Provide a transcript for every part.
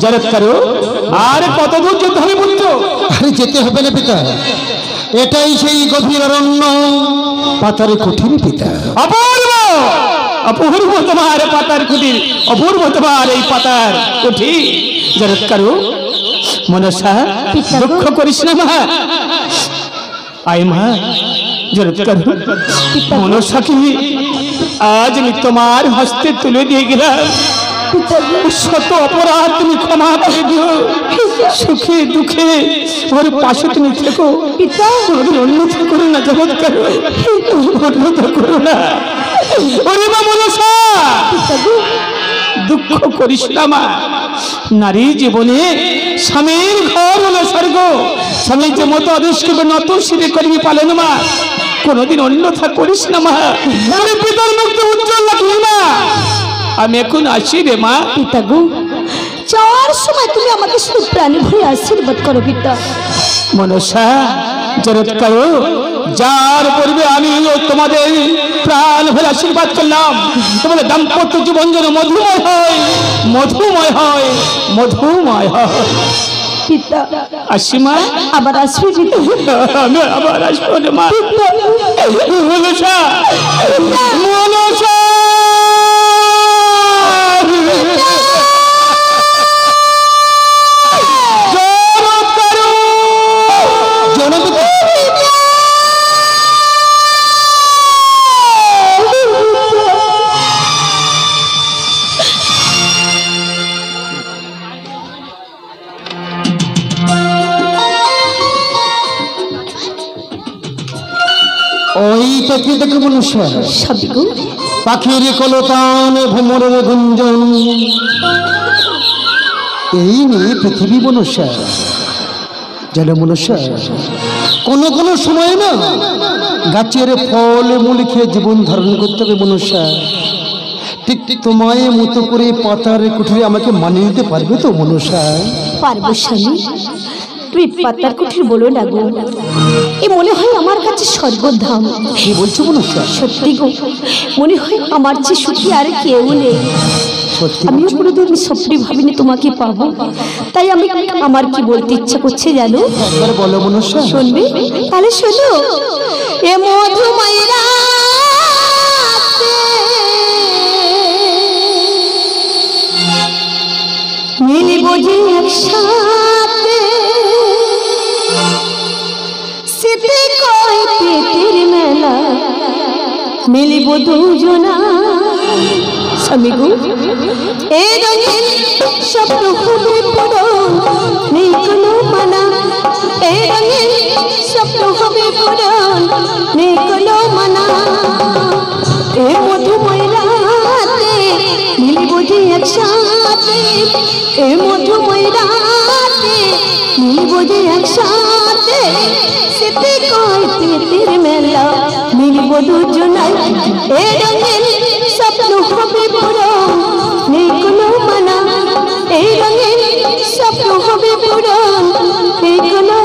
জরত করো। আর কত দূর যেতে হবে বলছো? আরে যেতে হবে না পিতা, এটাই সেই গভীর অরণ্য পাতার কুঠির পিতা। অপূর্ব অপূর্ব তোমার পাতার কুটির, অপূর্ব তোমার এই পাতার কুঠির। জরত করো। মনসা দুঃখ করিস না মা, আয় মা জরত করো। মনসাকে আজ আমি তোমার হস্তে তুলে দিয়ে গেলাম। শত অপরাধ তুমি ক্ষমা করে দিও, সুখে দুঃখে ওর পাশে তুমি থেকো। অন্যথা করো না জগৎ করো, অন্যথা করো না। ওরে মা মনসা দুঃখ করিস না মা। নারী জীবনে স্বামীর ঘর হলো স্বর্গ, স্বামীর যে মতো আদেশ করবে নত শিরে করবি পালন মা। কোনোদিন অন্যথা করিস না মা। পিতার মুক্তি উজ্জ্বল লাগলো না। আমি এখন আসি রে মা। পিতা গো, যাওয়ার সময় তুমি আমাকে শুধু প্রাণী ভরে আশীর্বাদ করো পিতা। মনসা জরত করো। যার পূর্বে আমি তোমাদের প্রাণ ভরে আশীর্বাদ করলাম, তোমাদের দাম্পত্য জীবন যেন মধুময় হয়, মধুময় হয়, মধুময় হয়। পিতা আসি মা। আবার আসবে পিতা। আমি আবার আসবো রে মা। মনসা মনসা ওই পাখি দেখো মনুষ্য, পাখির কলতান ভ্রমরের গুঞ্জন, এই নিয়ে পৃথিবী মনুষ্য। যেন মনুষ্য কোনো কোনো সময় না গাছের ফল মূল খেয়ে জীবন ধারণ করতে হবে মনুষ্য। ঠিক ঠিক তোমায় মতো করে পাতার কুঠিরে আমাকে মানিয়ে দিতে পারবে তো মনুষ্য? পারবো স্বামী, তুমি পাতার কুঠির বলো না গো, এ মনে হয় আমার কাছে স্বর্গধাম। কি বলছো মনুষ্য? সত্যি গো, মনে হয় আমার চেয়ে সুখী আর কেউ নেই। আমিও কোনোদিন স্বপ্নে ভাবিনি তোমাকে পাবো, তাই আমি আমার কি বলতে ইচ্ছা করছে জানো? একবার বলো মনুষ্য। শুনবে? তাহলে শোনো। এ মধুময় রাতে মিলিব যে একসাথে, শীতে কয় পেটের মেলা মিলিব দুজনা। স্বামী গো, এই রঙের স্বপ্ন হবে পুরো, নেই কোনো মানা। এই রঙের স্বপ্ন হবে পুরো, নেই কোনো মানা। এ মধুময় রাতে মিলিব যে একসাথে, এ মধুময় রাতে মিলিব যে একসাথে, শীতে কয় পেটের মেলা মিলিব দুজনাই। এই রঙের স্বপ্ন হবে পুরো, নেই কোনো মানা। এই রঙের স্বপ্ন হবে পুরো, নেই কোনো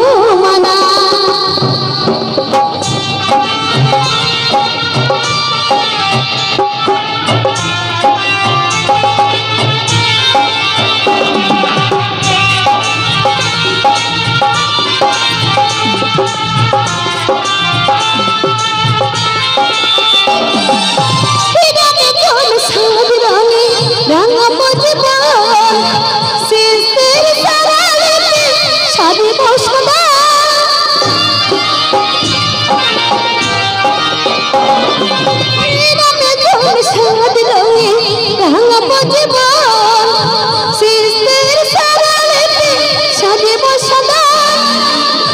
মানা।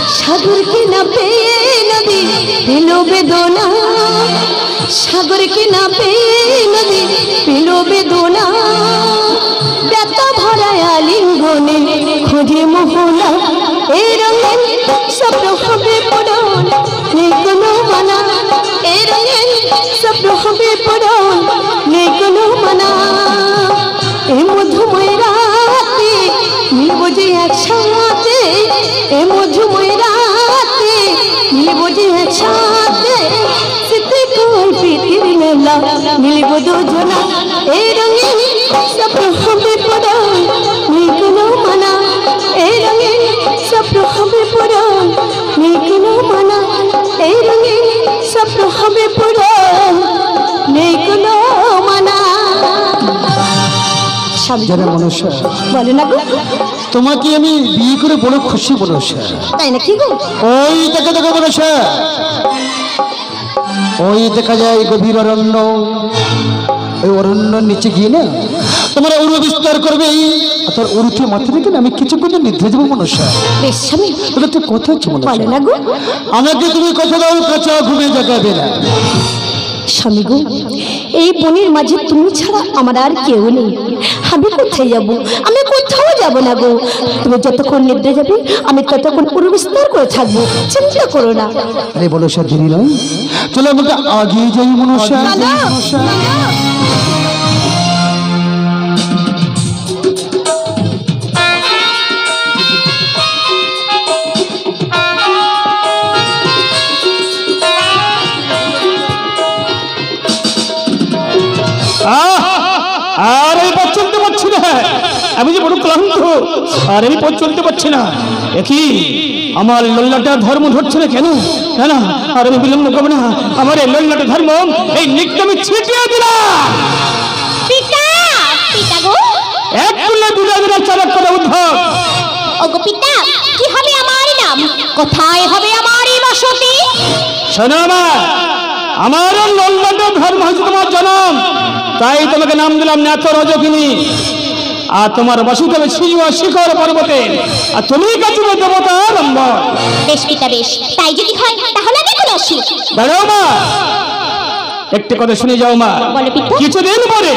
সাগর কি না পেয়ে নদী পেল বেদনা, সাগর কি না পেয়ে নদী পেল বেদনা। ব্যথা ভরা আলিঙ্গনে খোঁজে মোহনা, এই রঙের স্বপ্ন হবে পূরণ, নেই কোনো মানা। এই রঙের স্বপ্ন হবে পূরণ, নেই কোনো মানা। এই মধুময় রাতে মিলব যে একসাথে, এই মধুময় রাতে মিলব যে একসাথে, শীতে কয় পেটের মেলা মিলব দুজনা। এই রঙের স্বপ্ন হবে পূরণ, নেই কোনো স্বামী জানো মনসা, বলে না গো, তোমাকে আমি বিয়ে করে বড় খুশি মনসা। তাই না কি গো? ওই দেখো দেখো মনসা, ওই দেখা যায় গভীর অরণ্য। ওই অরণ্যের নিচে গিয়ে না তোমার উরু বিস্তার করবে। তোর উরুকে মাথা রেখে আমি কিছুক্ষণ নিদ্রে যাবো মনসা। বেশ স্বামী, তোর তো কথা হচ্ছে মনসা। বলে না গো, আমাকে তুমি কথা দাও, কাঁচা ঘুমে জাগাবে না। স্বামী গো, এই বনের মাঝে তুমি ছাড়া আমার আর কেউ নেই। আমি কোথায় যাব? আমি কোথাও যাব না গো। তুমি যতক্ষণ নিদ্রে যাবে আমি ততক্ষণ পুরো বিস্তার করে থাকবো, চিন্তা করো না। আরে বলো সে দেরি নয়, চলো আমরা আগিয়ে যাই মনসা। আর এই পথ চলতে পারছি না, আমি যে বড় ক্লান্ত, আর এই পথ চলতে পারছি না। একই আমার লল্লাটা ধর্ম ধরছে না কেন? কেন আর আমি বিলম্ব করবো না, আমার এই লল্লাটা ধর্ম এই নিত্য আমি ছিটিয়ে দিলাম। পিতা, পিতা গো, এক করলে দুটা দিনের চালক করা উদ্ভব। ওগো পিতা, কি হবে আমার নাম? কোথায় হবে আমার এই বসতি? শোনো আমার লল্লাটা ধর্ম হচ্ছে তোমার জনম, তাই তোমাকে নাম দিলাম ন্যাত রজকিনী। আর তোমার বসতি হবে সিজুয়া শিখর পর্বতে, আর তুমি কাছে দেবতা লম্বর। বেশ পিতা বেশ, তাই যদি হয় তাহলে দেখুন আসি। দাঁড়াও মা, একটি কথা শুনে যাও মা। বলো পিতা। কিছুদিন পরে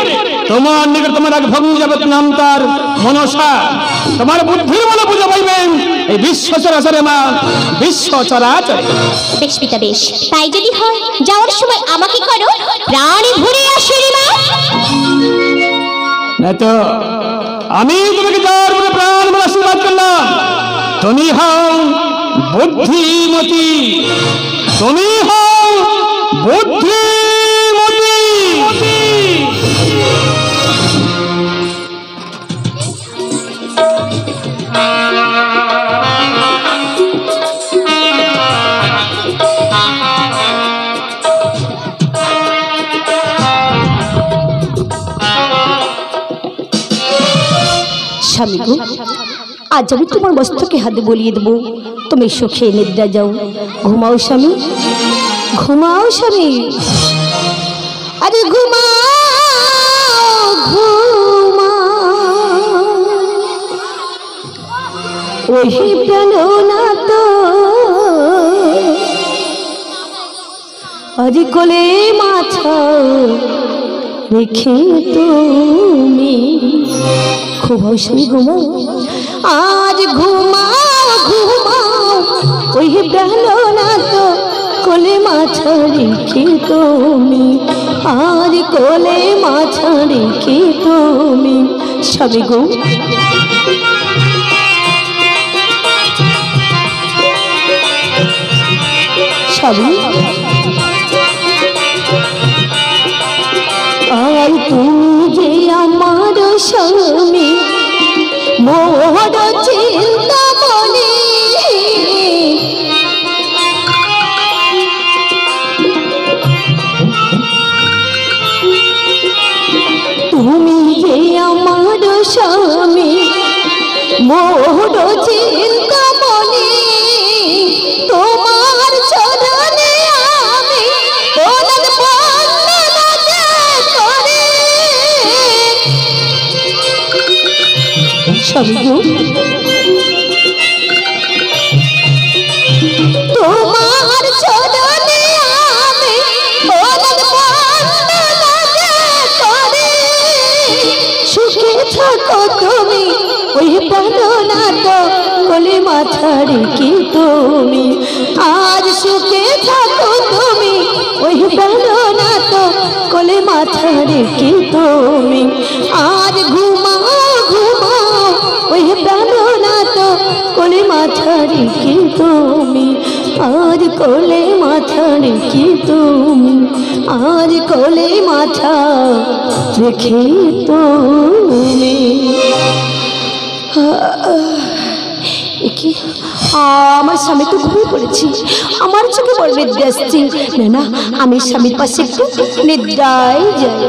তোমার নিকট তোমার এক ভগ্নী জগৎ নাম তার মনসা, তোমার বুদ্ধির বলে পুজো পাইবেন এই বিশ্ব চরাচরে মা, বিশ্ব চরাচরে। বেশ পিতা বেশ, তাই যদি হয় যাওয়ার সময় আমাকে করো প্রাণী ঘুরে আসি মা। না তো আমি তোমাকে যাওয়ার পরে প্রাণ বলে আশীর্বাদ করলাম। তুমি হও বুদ্ধিমতী, তুমি হও বুদ্ধিমতী। স্বামী গো, আজ আমি তোমার মস্তকে হাতে বলিয়ে দেবো, তুমি সুখে নিদ্রা যাও। ঘুমাও স্বামী, ঘুমাও স্বামী, আরে ঘুমাও ঘুমাও। ওই প্রাণ না তো আজ কোলে মাথা রেখে তুমি ঘুমাও স্বামী, ঘুমাও, আজ ঘুমাও ঘুমাও। ওই প্রাণ না তো কোলে মাথা রেখে তুমি, আজ কোলে মাথা রেখে তুমি। স্বামী গো, স্বামী, আর তুমি যে আমার স্বামী, মোর চিন্তা মনে। তুমি যে আমার স্বামী, মোর চিন্তা মনে। তোমার চরণে আমি প্রণাম বন্দনা করি। স্বামী, তোমার চরণে আমি প্রণাম বন্দনা করি। সুখে থাকো তুমি, ওই প্রাণনা তো কোলে মাথা রেখে তুমি, আজ সুখে থাকো তুমি, ওই প্রাণনা তো কোলে মাথা রেখে তুমি, আজ ঘুমাও ঘুমাও। ওই প্রাণনা তো কোলে মাথা রেখে তুমি, আজ কোলে মাথা রেখে তুমি, আজ কোলে মাথা রেখে তুমি। আমার স্বামী তো ঘুমিয়ে পড়েছি, আমার চোখে বড় নিদ্রা আসছে। না না, আমি স্বামীর পাশে একটু নিদ্রায় যাই।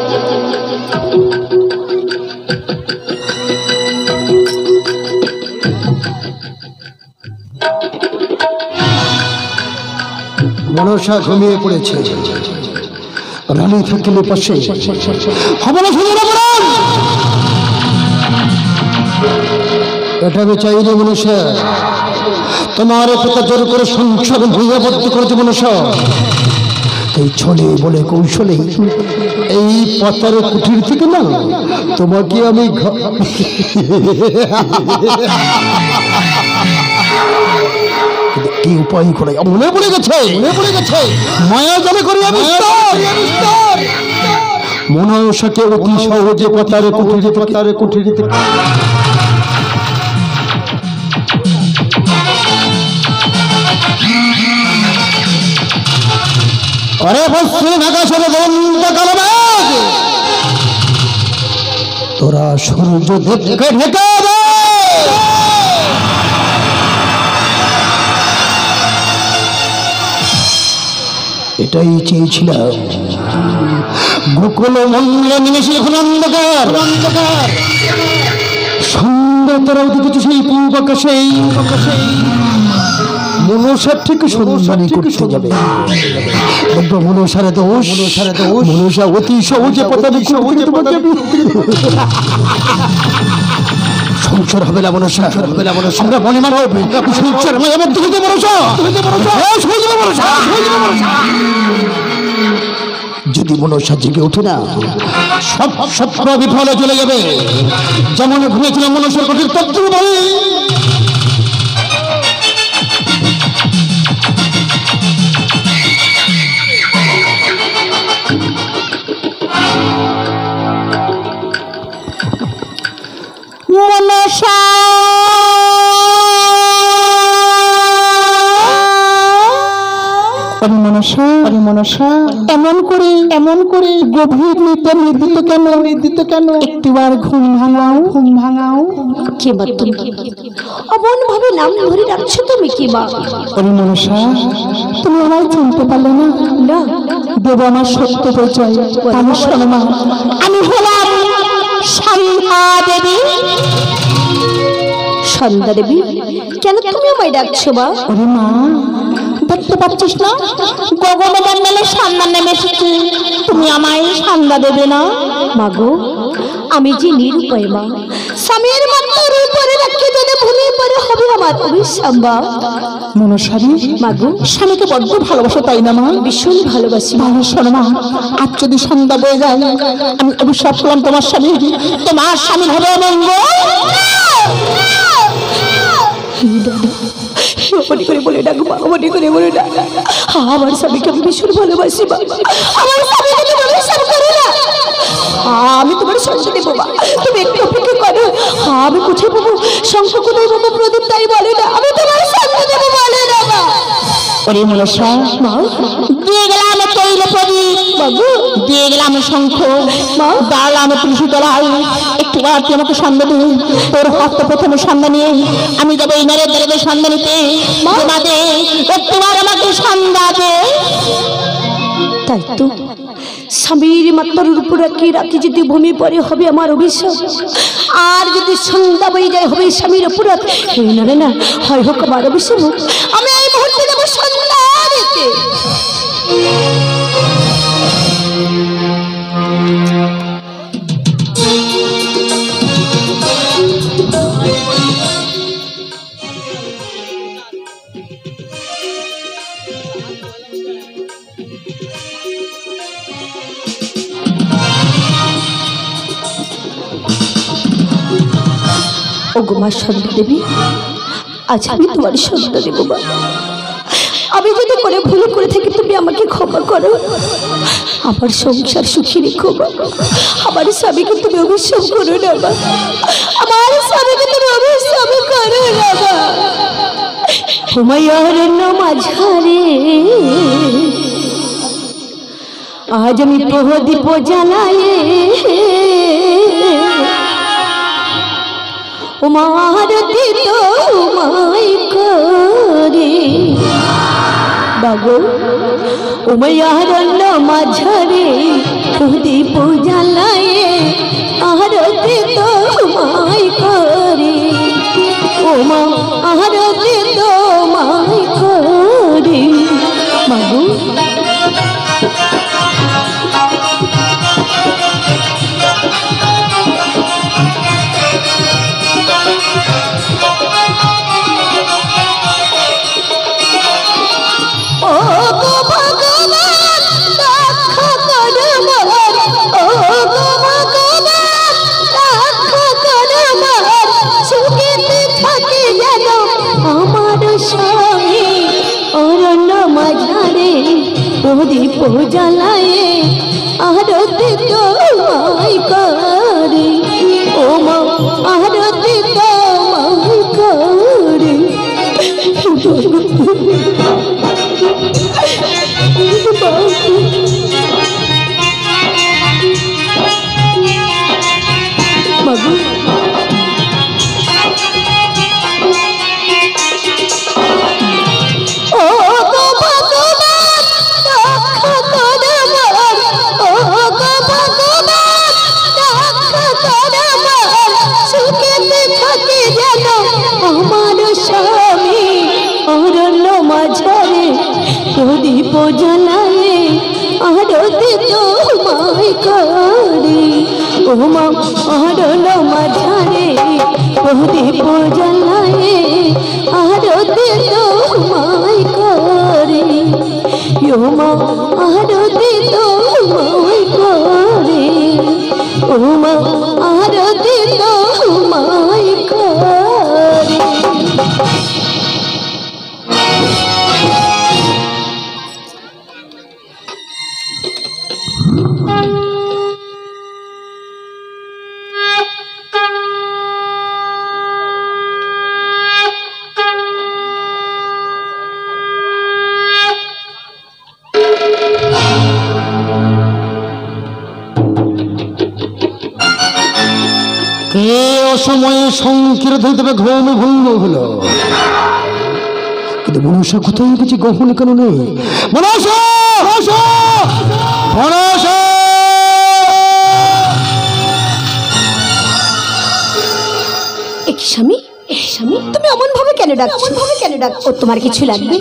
মনসা ঘুমিয়ে পড়েছে। রানী থাকলে পাশে হবে না, শুনে না বলুন। এটা আমি চাইনি মনসা, তোমার কথা জোর করে সংসার ভূয়াবদ্ধ করেছে মনসা। এই ছলে বলে কৌশলে এই পাতার কুঠির থেকে না তোমাকে আমি কি উপায় করে মনে পড়ে গেছে, মায়া জালে করে আমি মনসাকে অতি সহজে পাতার কুঠির থেকে अरे पश्चिम आकाशे दंत कालमेघ তোরা সূর্য দেখে ঢেকে দে। এটাই চেয়েছিলাম। গোকুল মন্দির নিমেষে এখন অন্ধকার, সন্ধ্যা তারাও দেখেছি সেই পূর্ব আকাশে মনসার থেকে সন্ধানী করতে যাবে। মনসার দোষ, মনসা অতি সহজে সংসার হবে না মনসা, আমরা মনে হবে সংসার যদি মনসা জেগে ওঠে না সব বিফলে চলে যাবে। যেমন ঘুরেছিলাম মনসার কঠিন তত্ত্ব বলে মনসা এমন করে গভীর নির্দিত কেন একটিবার ঘুম ভাঙাও। কে বা তুমি? অমন ভাবে নাম ধরে ডাকছো তুমি কি বা? মনসা, তুমি আমায় চিনতে পারলে না? না, দেব আমার সত্য পরিচয়। আমি শোনো মা, আমি হলাম সন্ধ্যা দেবী। সন্ধ্যা দেবী? কেন তুমি আমায় ডাকছো বা? ওরে মা, দেখতে পাচ্ছিস না গগন মন্ডলের সন্ধ্যা নেমে এসেছে, তুমি আমায় সন্ধ্যা দেবে না? মাগো, আমি যে নিরুপায় মা, স্বামীর মাথার উপরে রাখতে যদি ভূমি পরে হবে আমার অভিশাপ মা। মনসারি, মাগো, স্বামীকে বড্ড ভালোবাসো তাই না মা? ভীষণ ভালোবাসি। ভালো শোনো মা, আজ যদি সন্ধ্যা বয়ে যায় আমি অভিশাপ করলাম তোমার স্বামী হবে অমঙ্গল। মনে করে বলে ডাক মা, মনে করে বলে ডাক। আমার স্বামীকে আমি ভীষণ ভালোবাসি মা, আমার স্বামীকে তুমি অভিশাপ করো না। আমি তোমার শঙ্খ দেবো মা, তুমি একটু অপেক্ষা করো। আমি কোথায় পাবো শঙ্খ, কোথায় পাবো প্রদীপ, তাই বলে না। আমি তোমার শঙ্খ দেবো বলে না মা। ওরে মনসা, মা, দিয়ে গেলাম তৈল প্রদীপ, বাবু দিয়ে গেলাম শঙ্খ, মা, দাঁড়ালাম তুলসী তলায়। একটু বার তুই আমাকে সন্ধ্যা দে, তোর হাত প্রথমে সন্ধ্যা নিয়ে আমি যাবো এই নারের দ্বারে সন্ধ্যা নিতে। তোমাদের একটু বার আমাকে সন্ধ্যা দে। তাই তো স্বামীর মাথার উপর রাখি যদি ভূমি পরে হবে আমার অভিশাপ, আর যদি সন্ধ্যা বয়ে যায় হবে স্বামীর অপরাধ। না হয় হোক আমার অভিশাপ হোক। আমি এই মুহূর্তে যাবো সন্ধ্যা দিতে। ও গো মা সন্ধ্যা দেবী, আজ আমি তোমার সন্ধ্যা দেবো মা। আমি যদি করে ভুল করে থাকি তুমি আমাকে ক্ষমা করো। আমার সংসার সুখী রেখো মা। আমার স্বামীকে তুমি অভিশাপ করো না মা, আমার স্বামীকে তুমি অভিশাপ করো না মা। হুমায়ুর মাঝারে আজ আমি প্রদীপ জ্বালায়ে উমারতি তোমায় করে বাগো। উমায়ারন্ন মাঝারে প্রদীপ জ্বালায়ে আরতি তোমায় করে, উমা আরতি তোমায় করে। বাগো জ্বালায় আরতি তোমায় করি ও মা আরতি তোমায় করি বাবু প্রদীপ জ্বালায় আরতি তোমায় করি ও মা আরল মাঝারে প্রদীপ জ্বালায় আরতি তোমায় করি ও মা আরতি তোমায় করি ও মা আরতি তোমায় করি। অসময়ে সংকীর্ণ তবে ঘুম ভঙ্গ হলো, কিন্তু মনসা কোথায় গেছে? গহনে কেন নেই? মনসা মনসা স্বামী স্বামী তুমি এমন ভাবে কেন ডাকছো? ও তোমার কিছু লাগবে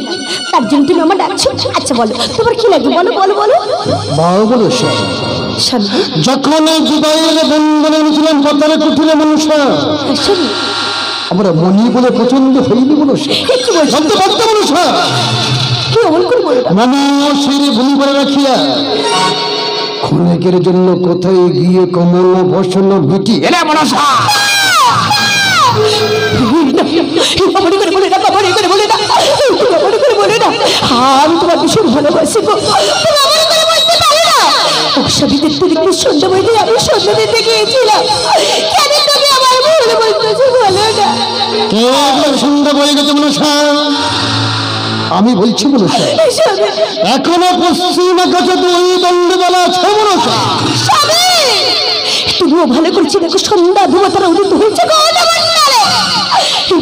তার জন্য তুমি আমার ডাকছো? আচ্ছা বলো তোমার কি লাগবে, বলো বলো বলো। বাবা বলো স্বামী যখন বিবাহের বন্ধনে এনেছিলাম পদ্মারে কুঠিরে মনসা স্বামী আমরা মনি বলে পছন্দ হইনি মনসা। কি বলছো? মনসা কি অমন করে বলো? মানে সেই ভূমি করে রাখিয়া ক্ষণেকের জন্য কোথায় গিয়ে কমল বসন মিটি এলে মনসা। আমি তোমার ভীষণ ভালোবাসি গো, সবই দেখতে দেখতে সন্ধ্যা বইতে আমি সন্ধ্যা দিতে গিয়েছিলাম, কেন তুমি আমার ভুল বলতেছো বলো না? কে একবার সন্ধ্যা বয়ে গেছে মনসা? আমি বলছি মনসা এখনো পশ্চিম আকাশে দুই দণ্ডবেলা আছে মনসা। তুমিও ভালো করছি দেখো সন্ধ্যা ধুমাতারা উদিত হয়েছে গো আমার নারে।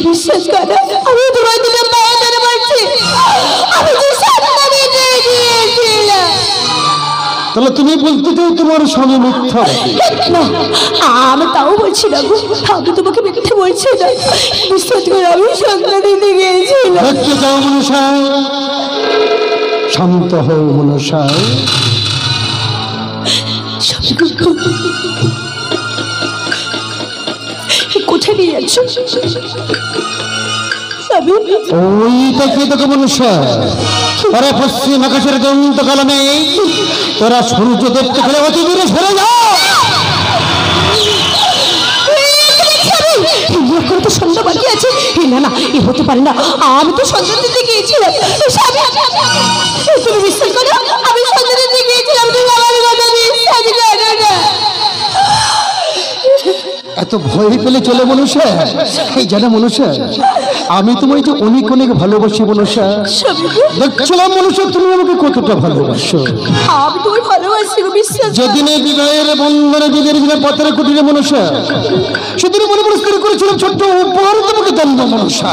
বিশ্বাস করো আমি তোমার দিকে পায়ে ধরে বলছি আমি যে সন্ধ্যা দিতে গিয়েছিলাম। তাহলে তুমি বলতে চাও তোমার স্বামী মিথ্যা? না আমি তাও বলছি না গো, আমি তোমাকে মিথ্যে বলছি না, বিশ্বাস করো আমি সন্ধ্যা দিতে গিয়েছিলাম। দেখতে চাও মনসা? শান্ত হও মনসা। কোথায় নিয়ে যাচ্ছ? ওই দেখে দেখো মনসা ওরা পশ্চিম আকাশের দন্ত কালমে তোরা সূর্য দেখতে গেলে অতি দূরে সরে যাও। তো সন্ধ্যা বাকি আছে। না না এ হতে পারে না, আমি তো সন্ধ্যা দিতে গিয়েছিলাম। তুমি বিশ্বাস করো আমি সন্ধ্যা দিতে গিয়েছিলাম, তুমি আমার কথা বিশ্বাস করো না। এত ভয় পেলে চলে মনসা? এই জানো মনসা আমি তোমায় যে অনেক অনেক ভালোবাসি মনসা। দেখছিলাম মনসা তুমি আমাকে কতটা ভালোবাসো। আমি তোমার ভালোবাসি গো, বিশ্বাস যেদিন এই বিবাহের বন্ধনে বিয়ের দিনে পথের কুটিরে মনসা সেদিন মনে মনে স্থির করেছিলাম ছোট্ট উপহার তোমাকে দেব মনসা।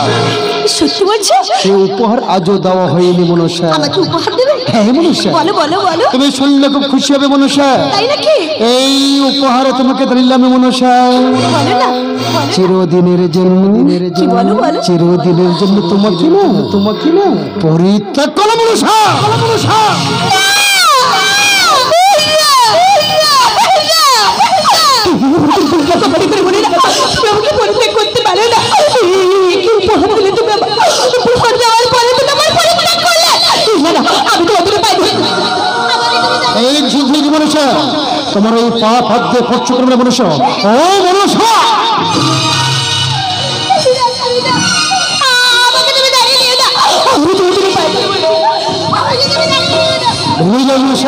সত্যি বলছো? সেই উপহার আজও দেওয়া হয়নি মনসা। আমাকে উপহার দেবে? হ্যাঁ মনসা। বলো বলো বলো। তুমি শুনলে খুব খুশি হবে মনসা। তাই নাকি? এই উপহার তোমাকে দিলাম মনসা বলো না চিরদিনের জন্য। কি বলো বলো? চিরদিনের জন্য তোমাকে না পরিত্যাগ করো মনসা। করতে পারো না, কি উপহার দিলে তুমি? উপহার দেওয়ার পরে তুমি আমার পরিত্যাগ করলে? না না আমি তো ওদের পাই এই ঝুঁকি মনসা তোমার ওই পাপ হাত দিয়ে খরচ করবে মনসা। ও মনসা ভুলে মনুষ্য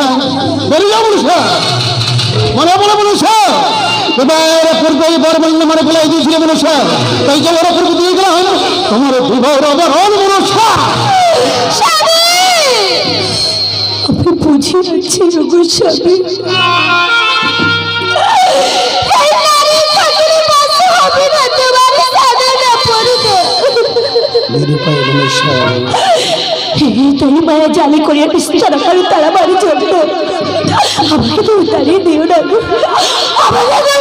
বেরিয়ে যাও মনুষ্য মনে বলো মনুষ্য এবার পূর্বে বড় বন্ধু মানে ফেলাই দিয়েছিল মনুষ্য তাই যে ওরা পূর্ব দিয়ে গেলাম তোমার বিবাহ অবরণ মনুষ্য আমি বুঝে যাচ্ছি রঘু স্বামী তাই মায়া জালি করিয়া বিস্তার করে তারা বাড়ি চলল আমাকে তো তাড়িয়ে দিও না আমাকে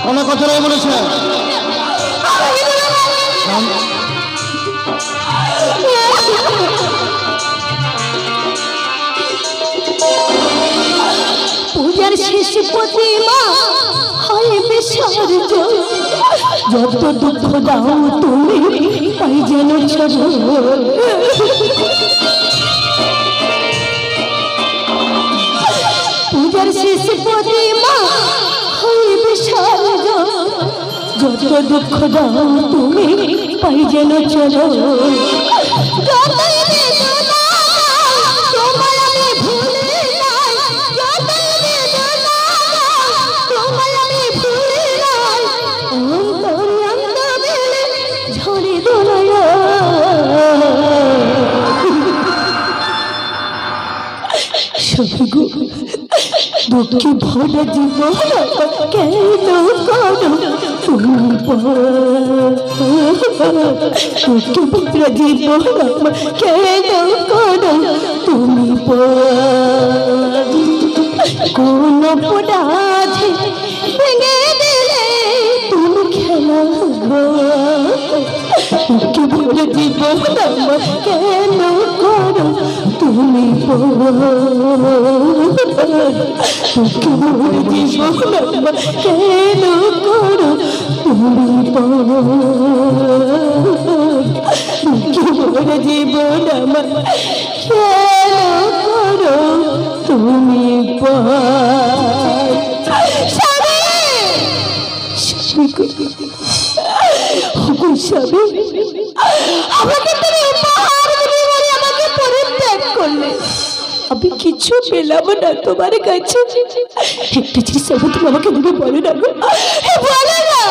কোনো কথা নয় বলেছে পূজার শেষ প্রতিমা হয় বিসর্জন যত দুঃখ দাও তুমি তাই যেন চলো পূজার শেষ প্রতিমা হয় বিসর্জন যত দুঃখ দাও তুমি তাই যেন চলো দুঃখে ভরা জীবন কেন করো তুমি দুঃখে ভরা জীবন কেন করো তুমি কোন পড়াছে ভেঙে দিলে তুমি খেলা দুঃখে ভরা জীবন কেন করো তুমি দুঃখে ভরা জীবন কেন করো তুমি দুঃখে ভরা জীবন আমার কেন করো তুমি আমাকে তুমি উপহার দিবে বলে আমাকে পরিত্যাগ করলে আমি কিছু পেলাম না তোমার কাছে একটা জিনিস তুমি আমাকে দিবে বলো না গো বলো না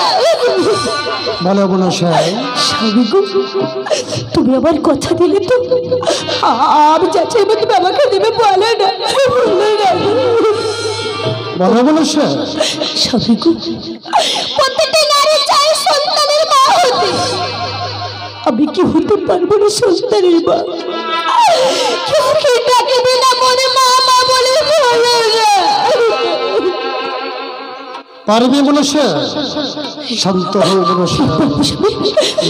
বলো মনুষ্য স্বামী গো তুমি আমার কথা দিলে তো আমি যাচ্ছি তুমি আমাকে দিবে বলো না বলো মনুষ্য স্বামী গো প্রত্যেকটা নারী চায় সন্তানের মা হতে আমি কি হতে পারবো না সন্তানের মা কেউ কি ডাকবে না মনে মা মা বলে বলো না পারবে মনুষ্য শান্ত হও মনুষ্য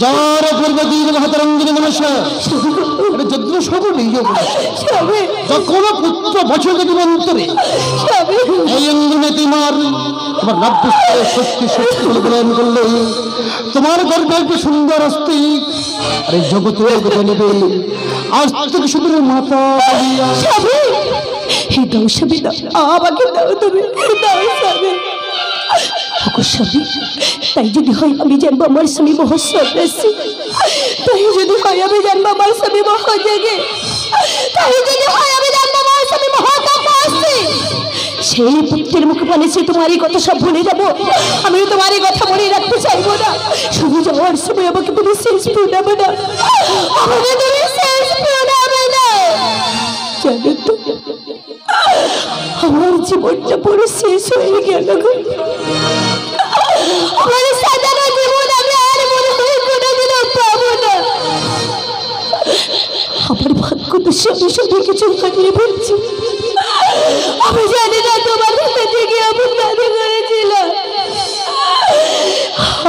যার পূর্বে দিয়ে মহাতরঙ্গিনী মনুষ্য এটা যজ্ঞ সব নিয়ে যখন পুত্র বছর জীবন্তরে এই অঙ্গনে তোমার নব্য শক্তি শক্তি গ্রহণ করলে তোমার গর্ভে একটি সুন্দর অস্তি আর এই জগতে নেবে আজ থেকে শুধু মাতা দাও স্বামী দাও আমাকে দাও তুমি দাও স্বামী তাই যদি হয় আমি জানবো আমার স্বামী মহাসন্ন্যাসী তাই যদি হয় আমি জানবো আমার স্বামী মহাজগে তাই যদি হয় আমি জানবো আমার স্বামী মহাতপস্বী সেই পুত্রের মুখে বলেছি তোমারই কথা সব ভুলে যাবো আমি তোমারই কথা মনে রাখতে চাইবো না শুধু যাওয়ার সময় আমাকে তুমি শেষ ফোটাবে না আমাকে তুমি শেষ ফোটাবে না জানো তো আমার জীবনটা পুরো শেষ হয়ে গেল আমার সাজানো জীবন আমি আর মনে হয় কোনোদিনও পাবো না আমার ভাগ্য দোষে আমি সবই কিছু হারিয়ে ফেলছি আমি জানি না তোমার কাছে গিয়ে আমি দাবি করেছিলাম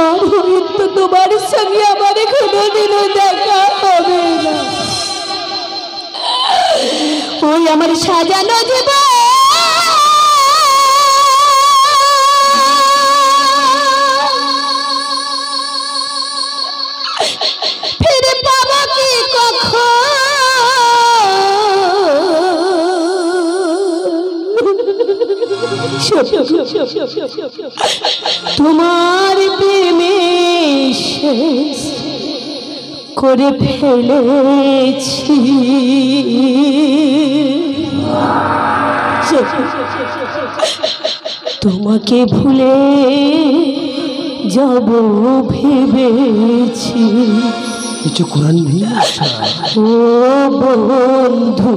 আর হয়তো তোমার সঙ্গে আমার কোনোদিনও দেখা হবে না ওই আমার সাজানো জীবন ফিরে পাবো কি কখন তোমার প্রেমে শেষ করে ফেলেছি। তোমাকে ভুলে যাব ভেবেছি। কিছু কোরআন নেই ও বন্ধু,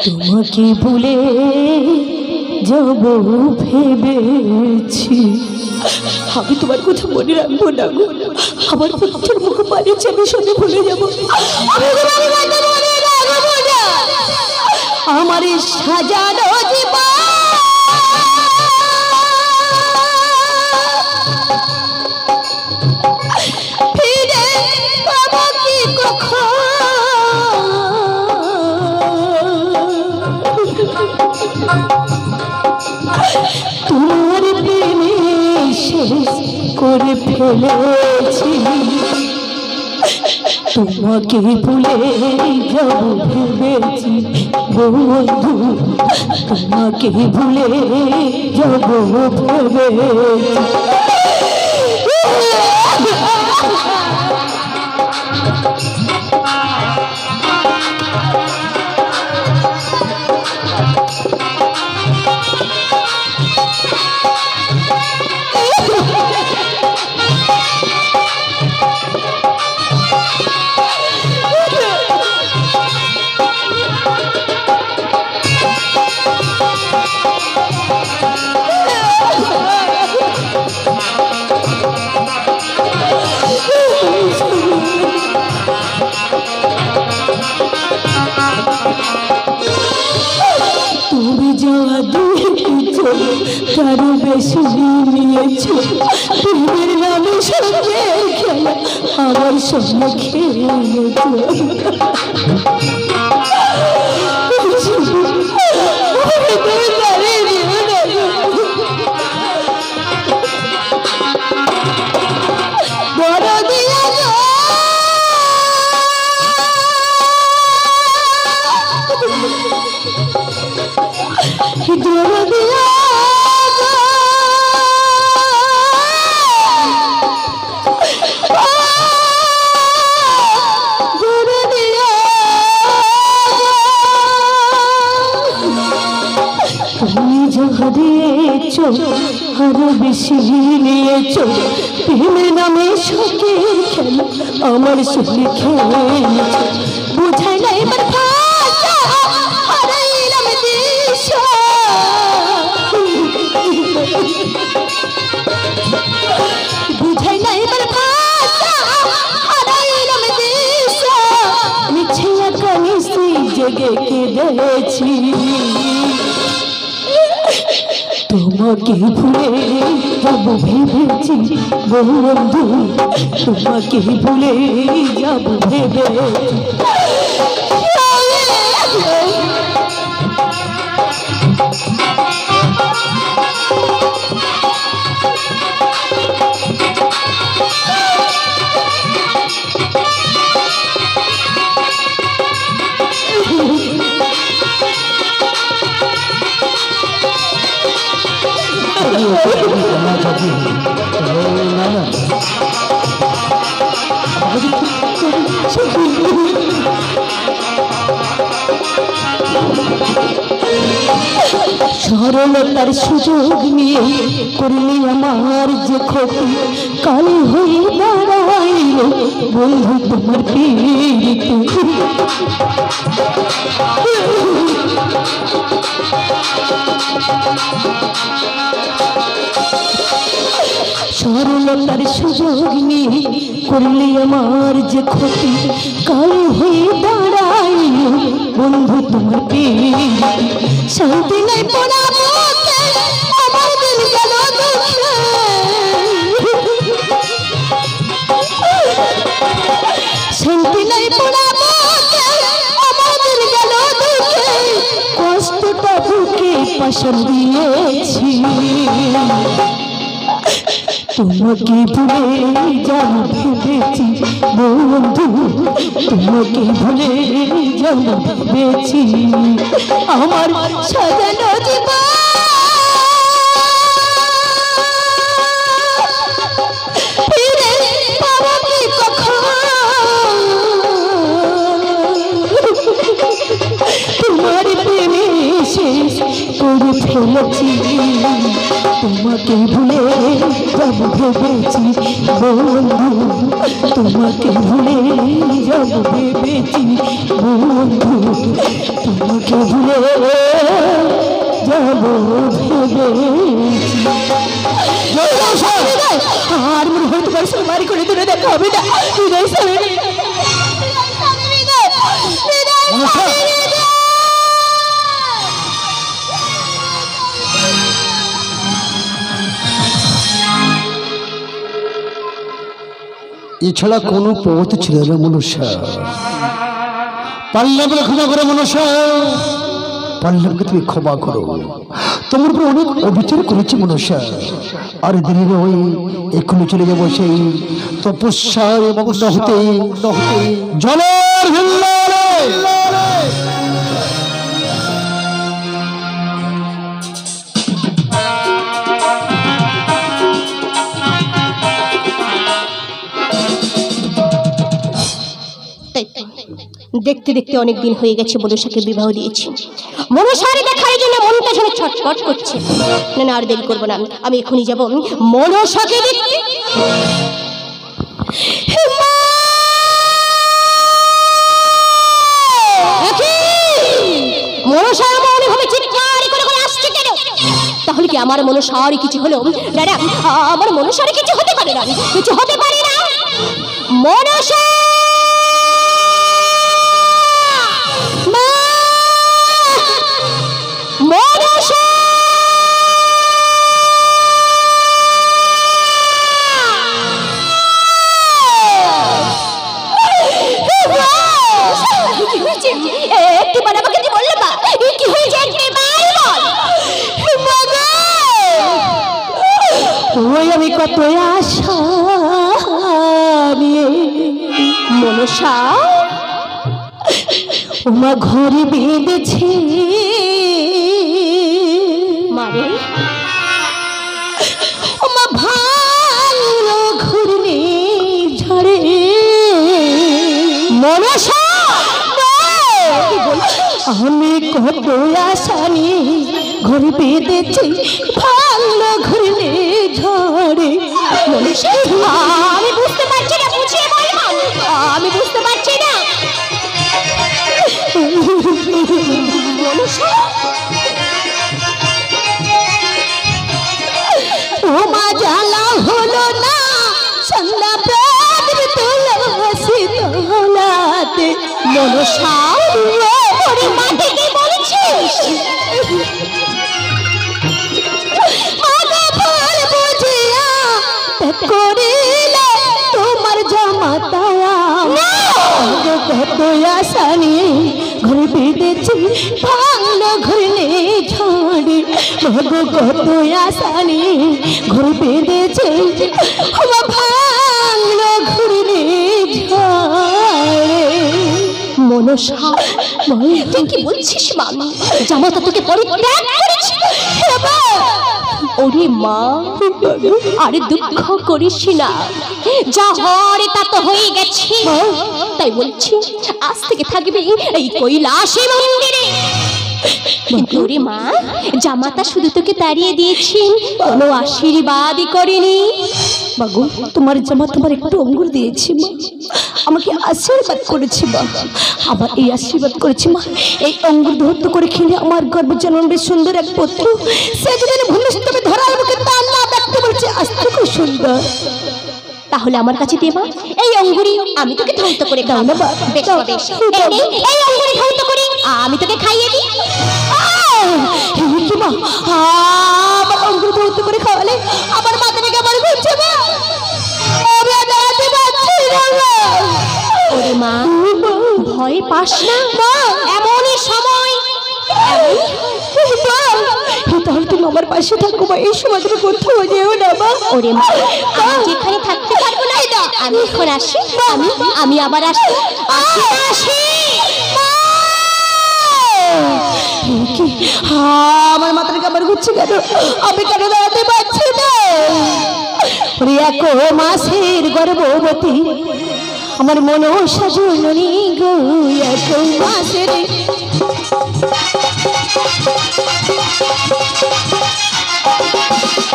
তোমাকে ভুলে যাব ভেবেছি। আমি তোমার কথা মনে রাখবো না গো, আমার পুত্রের মুখ পাড়িয়েছে আমি সঙ্গে ভুলে যাবো। আমার সাজানো জীবন ফিরে পাবো কি কখন? তোমার প্রেমে শেষ করে ফেলেছি। তোমাকে ভুলে যাব ভেবেছি বন্ধু, তোমাকে ভুলে যাব ভেবেছি। তুমি যাওয়া দুটো কারো বেশি নিয়েছো, প্রেমের নামে সঙ্গে খেলা আমার সঙ্গে খেলেছো। বড় দিয়া তুমি যাহা দিয়েছ আরো বেশি নিয়েছ, প্রেমের নামে শখের খেলা আমার সঙ্গে খেলেছ। বুঝাই না এবার ভাষা হারাইলাম দিশা, বুঝাই না এবার ভাষা হারাইলাম দিশা। মিছে কানিসি জেগে কেঁদেছি, তোমাকে ভুলে যাব ভেবেছি বন্ধু, তোমাকে ভুলে যাব ভেবেছি। সরলতার সুযোগ নিয়ে করলি আমার যে ক্ষতি, কাল হয়ে দাঁড়াইল বন্ধু তোমার পীড়িতে। সরলতার সুযোগ নিয়ে করলি আমার যে ক্ষতি, কাল হয়ে দাঁড়াইল বন্ধু তোমার পীড়িতে। শান্তি নাই পড়া আমার দিল গেল দুঃখে, শান্তি নাই পড়া আমার দিল গেল দুঃখে। কষ্টটা বুকে পাশন দিয়েছি, তোমাকে ভুলে যাব ভেবেছি বন্ধু, তোমাকে ভুলে যাব ভেবেছি। আমার সাজানো জীবন ফিরে পাবো কি কখন? তোমার প্রেমে শেষ করে ফেলেছি, তোমাকে ভুলে যাব ভেবেছি বন্ধু, তোমাকে ভুলে যাব ভেবেছি বন্ধু, তোমাকে ভুলে যাব ভেবেছি। আর মনে হয় তোমার সঙ্গে বাড়ি করে দূরে দেখা হবে না। হৃদয় স্বামী, এছাড়া কোনো পথ ছিল না মনুষ্য। পারলে বলে ক্ষমা করো মনুষ্য, পারলে তুমি ক্ষমা করো। তোমার উপর অনেক অবিচার করেছি মনুষ্য। আর দেরি নয়, এক্ষুনি চলে যাবো সেই তপস্যার মগ্ন হতে জলের হিল্লোলে। দেখতে দেখতে অনেক দিন হয়ে গেছে মনসাকে বিবাহ দিয়েছি। মনসারে দেখার জন্য মনটা যেন ছটফট করছে। না না, আর দেরি করবো না, আমি এখনই যাব মনসাকে দেখতে। মনসা মনে হবে চিৎকার করে করে আসছে কেন? তাহলে কি আমার মনসারই কিছু হলো? না না, আমার মনসারে কিছু হতে পারে না, কিছু হতে পারে না। মনসা আমি কত আশা মনসা ওমা ঘরে বেঁধেছে মারে ওমা ভালো ঘুরলে ঝরে মনসা। আমি কত আশা নিয়ে ঘরে বেঁধেছি ভালো ঘুরলে ঝরে। মনসা আমি বুঝতে পারছি না, বুঝিয়ে বল। আমি বুঝতে পারছি না মনসা। ওমা জ্বালা হলো না সন্ধ্যা প্রাতের তুলসী তলাতে মনসা ওরে মাঠে কি বলছিস? করিলে তোমার জামাতায়া কত আশা নিয়ে ঘরে বেঁধেছি ভালো ঘুরলে ঝড়ে। ভগো কত আশা নিয়ে ঘরে বেঁধেছি ভালো ঘুরলে ঝড়ে। মনসা তুই কি বলছিস মামি? জামাতা তোকে পরিত্যাগ করেছে? ওরে মা, আরে দুঃখ করিস না, যা হরে তা তো হয়ে গেছে। তাই বলছি আজ থেকে থাকবি এই কৈলাসে মন্দিরে। কিন্তু রে মা, জামাতা শুধু তোকে তাড়িয়ে দিয়েছি, কোনো আশীর্বাদই করেনি। বাগু তোমার জামা তোমার একটু অঙ্গুর দিয়েছি মা, আমাকে আশীর্বাদ করেছি মা। আবার এই আশীর্বাদ করেছি মা, এই অঙ্গুর ধরতে করে খেলে আমার গর্ভে জন্মবে সুন্দর এক পুত্র। সে যদি ভূমিষ্ঠবে ধরার মুখে তা না দেখতে বলছে আস্তে খুব সুন্দর। তাহলে আমার কাছে দে মা, এই অঙ্গুরি আমি তোকে ধৌত করে দাও না মা, বেশ দাও, বেশ, দাও। এই অঙ্গুরি ধৌত করে আমি তোকে খাইয়ে দিই। কি মা, আবার অঙ্গুর ধরতে করে খাওয়ালে আমার মাথা থেকে আমার ঘুরছে মা, আমি আর দাঁড়াতে পারছি না মা। ওরে মা, ভয় পাস না, এমনই সময় তাহলে তুমি আমার পাশে থাকো মা, এই সময় তুমি কোথাও যেও না মা। ওরে মা, আমি যেখানে থাকতে পারবো না, আমি এখন আসি, আমি আবার আসি আসি। আমার মাথার কাপড় ঘুরছে কেন, আমি কেন দাঁড়াতে পারছি না? ওরে এক মাসের গর্ভবতী আমার মনসা জননী গো, এক মাসের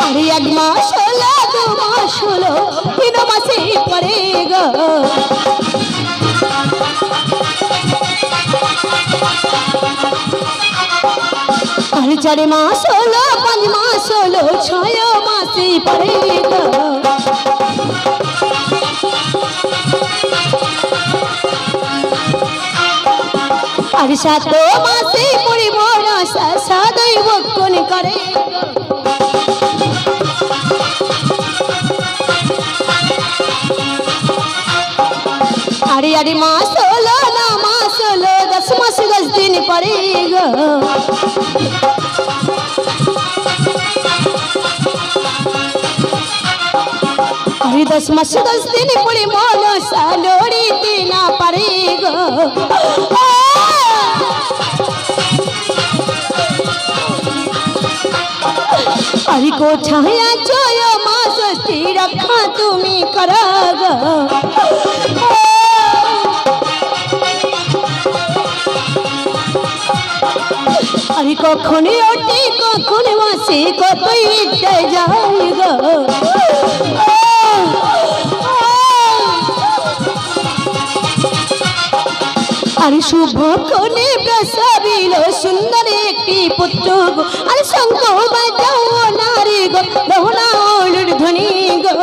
আরে 1 মাস হলো 2 মাস হলো 3 মাসে পরে গো, আরে 4 মাস হলো 5 মাস হলো 6 মাসে পরে গো, আরে 7 মাসে পরিব না সাদই বক্ষণ করে, আরে আরে মাস হলো না মাস হলো 10 মাস 10 দিন পরে গো, আরে 10 মাস 10 দিন পরে মনসা লড়িতে না পারে গো, আরে কোথায় আছো মা স্বস্তি রক্ষা তুমি করো গো, আরে কখন ওঠে কখন আসে কতই যায় গো, আরে শুভক্ষণে প্রসবিল সুন্দর একটি পুত্র গো, আরে শঙ্খ বাজাও নারী গো, রহনা ওলুর ধ্বনি গো,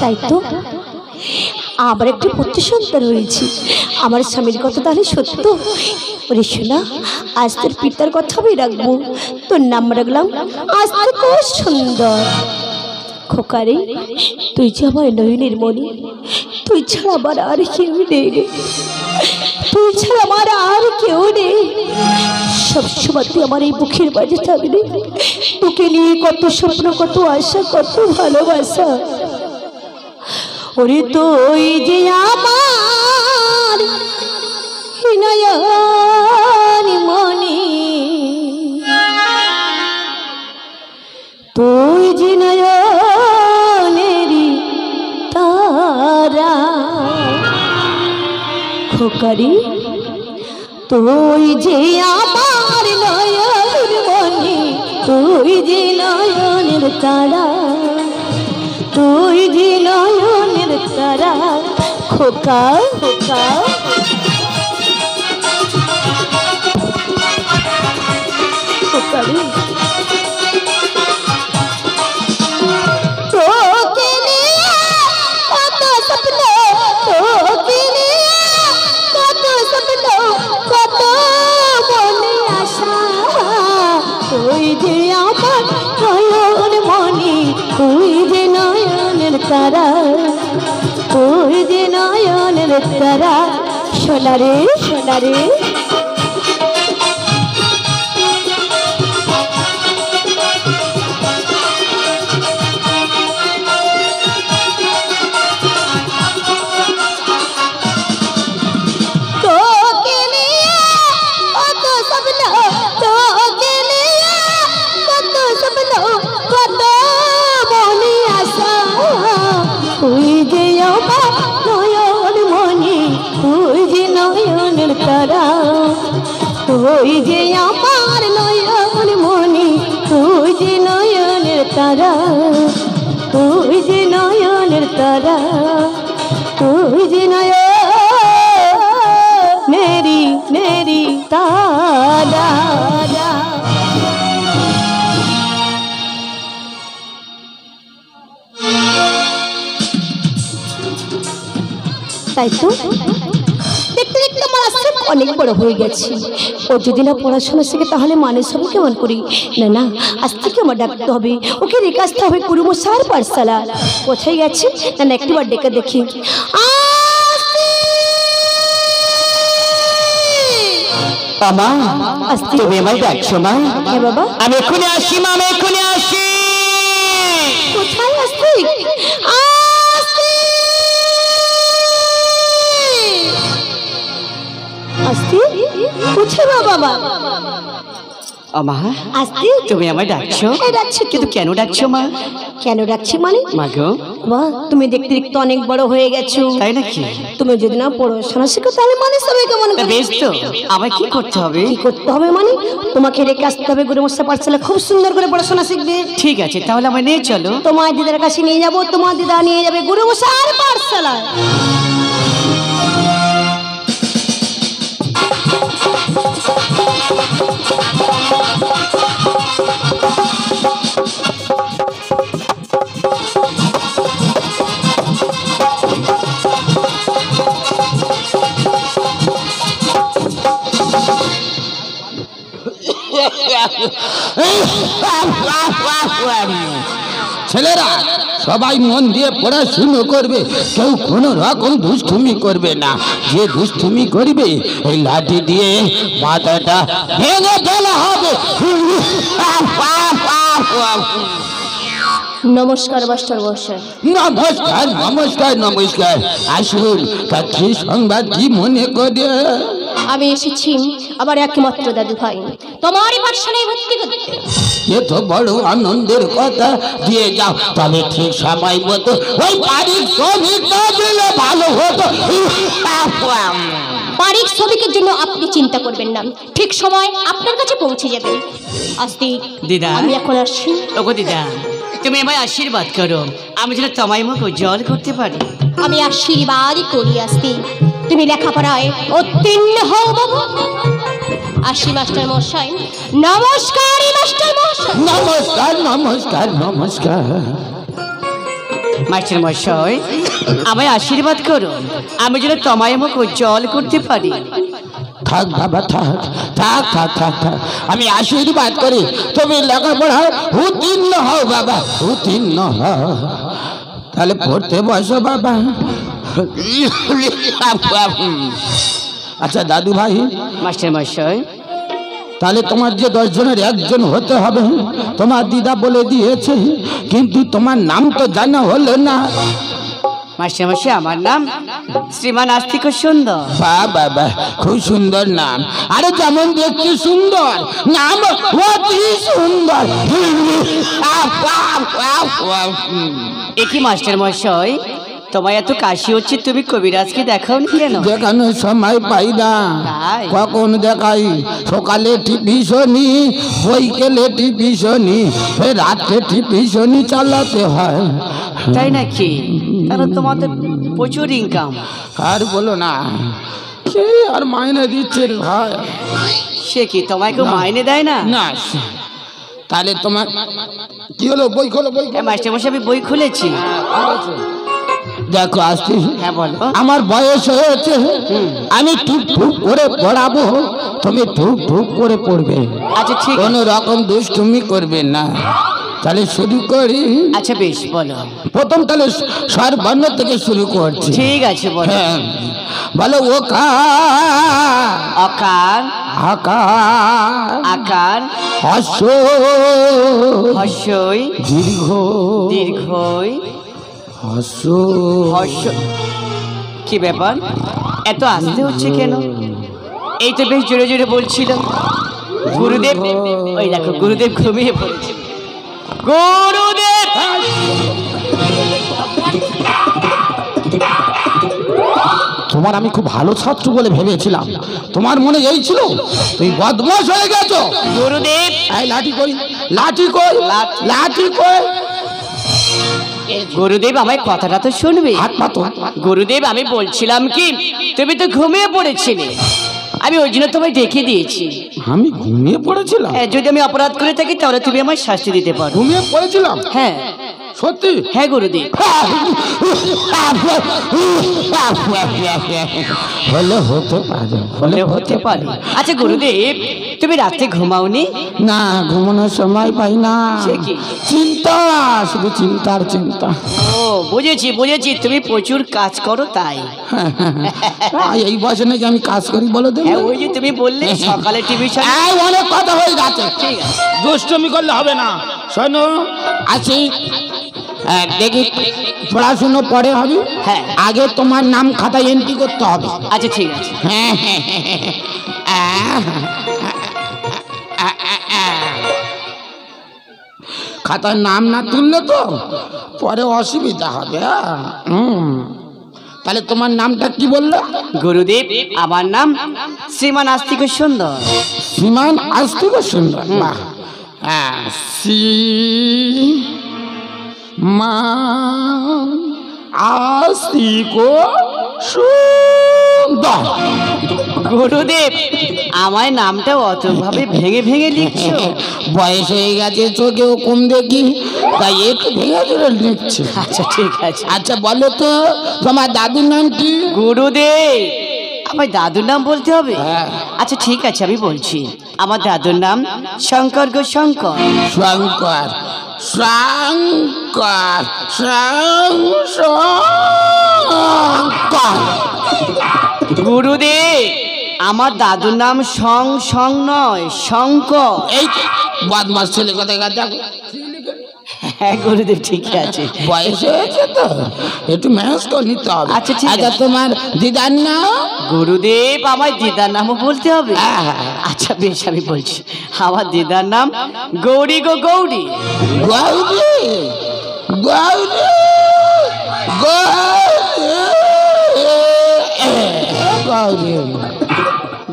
তাই তো আবার একটি পুত্র সন্তান হয়েছে। আমার স্বামীর কথা তাহলে সত্য? ওরে শোনা, আজ তোর পিতার কথা আমি রাখবো, তোর নাম রাখলাম আজ তো খুব সুন্দর। খোকারে, তুই যে আমার নয়নের মণি, তুই ছাড়া আমার আর কেউ নেই রে, তুই ছাড়া আমার আর কেউ নেই। সবসময় তুই আমার এই বুকের মাঝে থাকবি, তোকে নিয়ে কত স্বপ্ন, কত আশা, কত ভালোবাসা। ওরে তুই যে আমার নয়ন মনি, তুই যে নয়নেরি তারা। খোকারি, তুই যে আমার নয়ন মনি, তুই যে নয়নের তারা, তুই যে নয়নের তারা। খোকা খোকা খোকারি, তোকে নিয়ে কত স্বপ্ন, তোকে নিয়ে কত স্বপ্ন, কত মনে আশা। তুই যে আমার নয়ন মনি, তুই যে নয়নের তারা, তুই যে নয়নের তারা। সোনারে সোনারে, তোকে নিয়ে কত স্বপ্ন, তোকে নিয়ে কত স্বপ্ন, কত মনে আশা। তুই যে আমার নয়ন মনি, তুই যে নয়নের তারা, তুই যে আমার নয়ন মনি, তুই যে নয়নের তারা, তুই যে নয়নের তারা, তুই যে নয়নেরি নেরি তারা। তাই তো দেখতে দেখতে আমার আসছে অনেক বড় হয়ে গেছে, ও যদি না পড়াশোনা শিখে তাহলে মানুষ হবে কেমন করি? না না, আজ থেকে আমার ডাকতে হবে, ওকে রেখে আসতে হবে গুরুমশাইয়ের পাঠশালা। কোথায় গেছে? না না, একটিবার ডেকে দেখি। মা, আসতে তুমি আমায় ডাকছো মা? হ্যাঁ বাবা। আমি এক্ষুনি আসি মা, আমি এক্ষুনি আসি। কোথায় আসতে? আসতে কোথায় বাবা? মা, আসতে তুমি আমায় ডাকছো? হ্যাঁ ডাকছি। কিন্তু কেন ডাকছো মা? কেন ডাকছি মানে? মা গো, বাবা তুমি দেখতে দেখতে অনেক বড় হয়ে গেছো, তাই নাকি? তুমি যদি না পড়াশোনা শিখো তাহলে মানুষ হবে কেমন তা করে? বেশ তো, আমায় কি করতে হবে? কি করতে হবে মানে? তোমাকে রেখে আসতে হবে গুরুমশাই পাঠশালা, খুব সুন্দর করে পড়াশোনা শিখবে। ঠিক আছে, তাহলে আমায় নিয়ে চলো। তোমার দিদার কাছে নিয়ে যাবো, তোমার দিদা নিয়ে যাবে গুরুমশাইয়ের পাঠশালায়। ছেলেরা সবাই মন দিয়ে পড়াশুনো করবে, কেউ কোনো রকম দুষ্টুমি করবে না। যে দুষ্টুমি করবে এই লাঠি দিয়ে মাথাটা ভেঙে ফেলা হবে। নমস্কার মাস্টার মশাই। নমস্কার নমস্কার নমস্কার, আসুন। তা কি সংবাদ, কি মনে করে? আমি এসেছি আমার একমাত্র দাদু ভাই তোমারই পাঠশালায় ভর্তি করতে। এ তো বড় আনন্দের কথা, দিয়ে যাও। তবে ঠিক সময় মতো ওই পারিশ্রমিকটা দিলে ভালো হতো। পারিশ্রমিকের জন্য আপনি চিন্তা করবেন না, ঠিক সময় আপনার কাছে পৌঁছে যাবে। আস্তে দিদা, আমি এখন আসছি। ওগো দিদা, তুমি আমায় আশীর্বাদ করো, আমি যেন তোমায় মুখ উজ্জ্বল করতে পারি। আমি আশীর্বাদই করি আস্তে, তুমি লেখাপড়ায় উত্তীর্ণ হও বাবু। আসি মাস্টার মশাই। নমস্কার মাস্টার মশাই। নমস্কার নমস্কার নমস্কার। মাস্টার মশাই, আমায় আশীর্বাদ করো, আমি যেন তোমায় মুখ উজ্জ্বল করতে পারি। থাক বাবা, থাক থাক থাক থাক থাক, আমি আশীর্বাদ করি তুমি লেখাপড়ায় উত্তীর্ণ হও বাবা, উত্তীর্ণ হও। তাহলে পড়তে বসো বাবা। আচ্ছা দাদু ভাই, মাস্টার মশাই, তাহলে তোমার যে 10 জনের একজন হতে হবে, তোমার দিদা বলে দিয়েছে, কিন্তু তোমার নাম তো জানা হলো না। মাস্টার মশাই, আমার নাম শ্রীমান আস্তিক সুন্দর। বাহ বাহ বাহ, খুব সুন্দর নাম। আরে যেমন দেখতে সুন্দর, নাম অতি সুন্দর। একই মাস্টার মশাই, তোমায় এত কাশি হচ্ছে, তুমি কবিরাজকে দেখাও কেন? দেখানোর সময় পাই না। তাই? কখন দেখাই? সকালে টিভি শুনি, বৈকালে টিভি শুনি, ফের রাত্রে টিভি শুনি চালাতে হয়। তাই নাকি? তাহলে তোমাদের প্রচুর ইনকাম। আর বলো না, কে আর মাইনে দিচ্ছে রে ভাই? সে কি, তোমায় কেউ মাইনে দেয় না? না, তাহলে তোমার কি হলো? বই খোলো, বই খোলো। মাস্টার মশাই, আমি বই খুলেছি। দেখো আসছি, হ্যাঁ বলো। আমার বয়স হয়েছে, আমি টুক টুক করে পড়াবো, তুমি টুক টুক করে পড়বে, আচ্ছা ঠিক কোনো রকম দুষ্টুমি করবে না। তাহলে শুরু করি। আচ্ছা বেশ, বলো। প্রথম তাহলে স্বরবর্ণ থেকে শুরু করছি। ঠিক আছে, বলো। হ্যাঁ, বলো অকার, আকার, আকার, হস্য, হস্যই, দীর্ঘ, দীর্ঘই, হস্য, হস্য। কি ব্যাপার, এত আস্তে হচ্ছে কেন? এই তো বেশ জোরে জোরে বলছিল। গুরুদেব, ওই দেখো গুরুদেব ঘুমিয়ে পড়েছে। গুরুদেব, তোমার আমি খুব ভালো ছাত্র বলে ভেবেছিলাম, তোমার মনে এই ছিল? তুই বদমাশ হয়ে গেছো। গুরুদেব। এই লাঠি কই, লাঠি কই, লাঠি কই। গুরুদেব, আমার কথাটা তো শুনবে। হাত পাতো। গুরুদেব, আমি বলছিলাম কি, তুমি তো ঘুমিয়ে পড়েছিলে, আমি ওই জন্য তোমায় ডেকে দিয়েছি। আমি ঘুমিয়ে পড়েছিলাম? যদি আমি অপরাধ করে থাকি তাহলে তুমি আমার শাস্তি দিতে পারো। ঘুমিয়ে পড়েছিলাম? হ্যাঁ। সত্যি? হ্যাঁ গুরুদেব। হলে হতে পারে, হলে হতে পারে। আচ্ছা গুরুদেব, তুমি রাতে ঘুমাওনি? না, ঘুমানোর সময় পাই না। সে কি? চিন্তা, শুধু চিন্তার চিন্তা। ও বুঝেছি বুঝেছি, তুমি প্রচুর কাজ করো তাই। এই বয়সে নাকি আমি কাজ করি বলো দেব? হ্যাঁ ওই যে তুমি বললে সকালে টিভি অনেক কথা হয়ে যাচ্ছে, ঠিক আছে। দুষ্টমি করলে হবে না। শোনো, আছি দেখি, পড়াশুনো পরে হবে। হ্যাঁ। আগে তোমার নাম খাতায় এন্ট্রি করতে হবে। আচ্ছা ঠিক আছে। হ্যাঁ, খাতার নাম না তুললে তো পরে অসুবিধা হবে। তাহলে তোমার নামটা কি বললো? গুরুদেব, আমার নাম শ্রীমান আস্তিক সুন্দর। শ্রীমান আস্তিক সুন্দর। বাহ, শ্রীমান আস্তিক সুন্দর। গুরুদেব, আমার নামটা অত ভাবে ভেঙে ভেঙে লিখছো? বয়স হয়ে গেছে, চোখেও কম দেখি, তাই একটু ভেঙে ভেঙে লিখছে। আচ্ছা ঠিক আছে। আচ্ছা বলো তো, তোমার দাদুর নাম কি? গুরুদেব, আমার দাদুর নাম বলতে হবে? হ্যাঁ। আচ্ছা ঠিক আছে, আমি বলছি। আমার দাদুর নাম শঙ্কর গো শঙ্কর। শঙ্কর, শঙ্কর, শঙ্কর। গুরুদেব, আমার দাদুর নাম সং সং নয়, শঙ্কর। এই বদমাস ছেলে কোথায় গেছে? হ্যাঁ গুরুদেব ঠিক আছে। বয়স হয়েছে তো, একটু ম্যানেজ করে নিতে হবে। আচ্ছা ঠিক আছে। তোমার দিদার নাম? গুরুদেব, আমার দিদার নামও বলতে হবে? আচ্ছা বেশ, আমি বলছি। আমার দিদার নাম গৌরী গো গৌরী। গৌরী, গৌরী, গৌরী।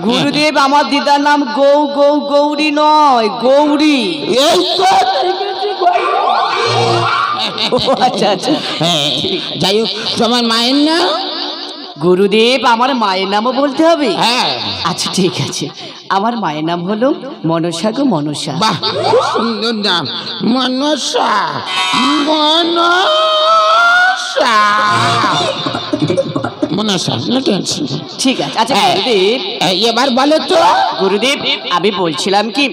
গুরুদেব, আমার দিদার নাম গৌরী নয়, গৌরী। এই তো আচ্ছা আচ্ছা। যাই হোক, তোমার মায়ের নাম? গুরুদেব, আমার মায়ের নামও বলতে হবে? হ্যাঁ। আচ্ছা ঠিক আছে, আমার মায়ের নাম হলো মনসা গো মনসা। বাহ, খুব সুন্দর নাম, মনসা, মনসা, মনসা। ঠিক আছে। আচ্ছা গুরুদেব, এবার বলো তো। গুরুদেব, আমি বলছিলাম কি,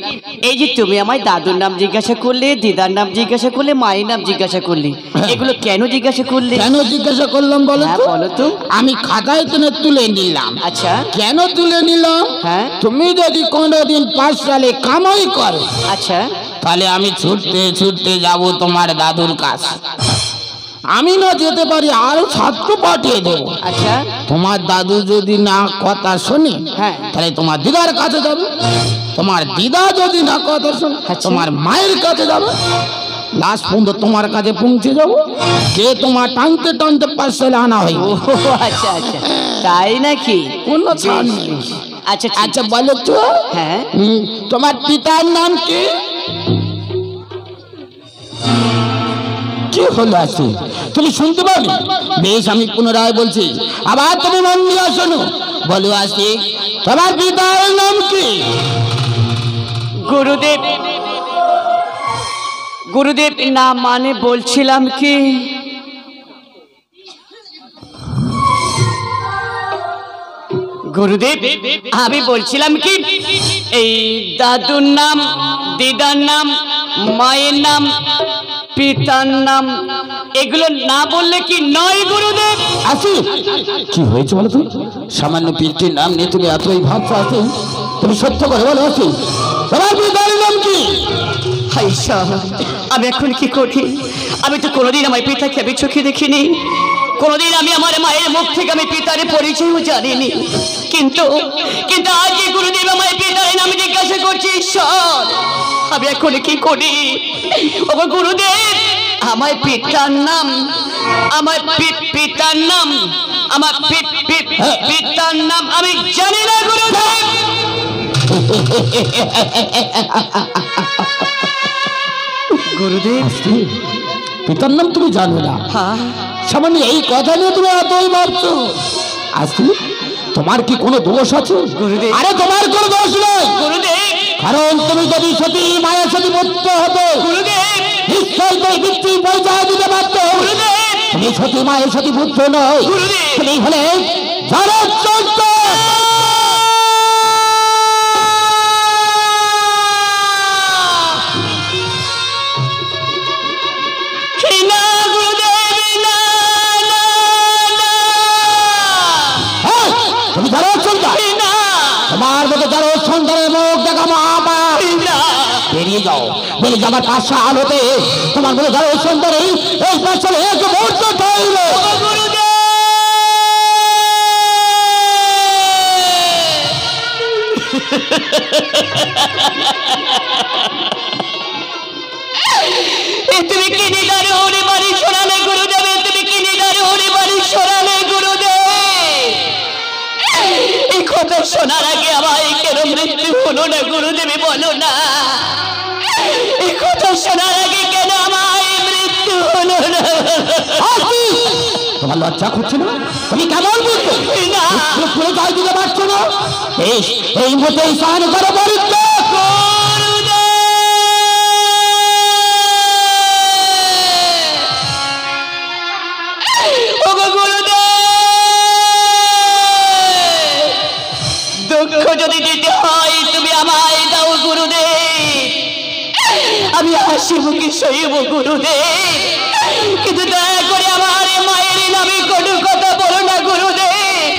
এই যে তুমি আমার দাদুর নাম জিজ্ঞাসা করলে, দিদার নাম জিজ্ঞাসা করলে, মায়ের নাম জিজ্ঞাসা করলে, এগুলো কেন জিজ্ঞাসা করলে? কেন জিজ্ঞাসা করলাম বলো হ্যাঁ তো? বলো তো। আমি খাতায় তুলে নিলাম। আচ্ছা। কেন তুলে নিলাম? হ্যাঁ। তুমি যদি কোনোদিন 5 সালে কামাই করো, আচ্ছা। তাহলে আমি ছুটতে ছুটতে যাব তোমার দাদুর কাছে। আমি না যেতে পারি, আরো ছাত্র পাঠিয়ে দেবো। আচ্ছা। তোমার দাদু যদি না কথা শোনে, হ্যাঁ। তাহলে তোমার দিদার কাছে যাবে। তোমার দিদা যদি না কথা শোনে, আচ্ছা। তোমার মায়ের কাছে যাবে। লাস্ট পর্যন্ত তোমার কাছে পৌঁছে যাবো, কে তোমার টানতে টানতে 5 সালে আনা হয়। ও আচ্ছা আচ্ছা, তাই নাকি? কোনো ছাড় নেই। আচ্ছা আচ্ছা বলো তো, হ্যাঁ, তোমার পিতার নাম কি? কি হলো আছে? তুমি শুনতে পাবে? বেশ, আমি পুনরায় বলছি, আবার তুমি মন দিয়ে শোনো। বলো আসি, তোমার পিতার নাম কি? গুরুদেব, গুরুদেব না মানে বলছিলাম কি, গুরুদেব আমি বলছিলাম কি, এই দাদুর নাম, দিদার নাম, মায়ের নাম, পিতার নাম, এগুলো না বললে কি নয় গুরুদেব? আসি, কি হয়েছে বলো তো? সামান্য পিতৃর নাম নিয়ে তুমি এতই ভাবছো আসি? তুমি সত্য করে বলো আসি, তোমার পিতার নাম কি? হায় ঈশ্বর, আমি এখন কি করি? আমি তো কোনোদিন আমার পিতাকে আমি চোখে দেখিনি, কোনোদিন আমি আমার মায়ের মুখ থেকে আমি পিতার পরিচয়ও জানিনি, কিন্তু কিন্তু আজ গুরুদেব আমার পিতার নাম জিজ্ঞাসা করছি। ঈশ্বর, আমি এখন কি করি? ও গুরুদেব, আমার পিতার নাম, আমার পিতার নাম, আমার পিতার নাম আমি জানি না গুরুদেব। গুরুদেব, পিতার নাম তুমি জানো না? হ্যাঁ। সামান্য এই কথা নিয়ে তুমি এতই ভাবছো? আসি, তোমার কি কোনো দোষ আছে? গুরুদেব। আরে তোমার কোনো দোষ নেই। গুরুদেব, কারণ তুমি যদি সতী মায়ের সতী পুত্র হতো গুরুদেব নিশ্চয় তো মৃত্যু পরিচয় দিতে পারতো। তুমি সতী মায়ের সতী পুত্র নয়, গুরুদেব তুমি হলে জরৎচন্দ্র। না গুরুদেব না না না হ্যাঁ, তুমি জরৎচন্দ্র। না তোমার মতো জরৎচন্দ্রের মুখ দেখা আমার না বেরিয়ে যাও, বেরিয়ে যাবার পাশা আলোতে তোমার মতো জরৎচন্দ্রের এই পাশে এক মুহূর্ত চাইবে। তুমি কি নিদারে হরি বাড়ি শোনালে গুরুদেব? তুমি কি নিদারে হরি বাড়ি শোনালে গুরুদেব? এই কথা শোনার আগে আমায় কেন মৃত্যু হলো না গুরুদেব? বলো না, এই কথা শোনার আগে কেন আমায় মৃত্যু হলো না? তোমার লজ্জা করছে না? তুমি কেমন বলছো না পরিচয় দিতে পারছো না? বেশ, এই মুহূর্তে স্নান করো পরিত্যাগ। দুঃখ যদি দিতে হয় তুমি আমায় দাও গুরুদেব, আমি হাসি মুখে সইব গুরুদেব, কিন্তু দয়া করে আমার মায়ের নামে কোনো কথা বলো না গুরুদেব।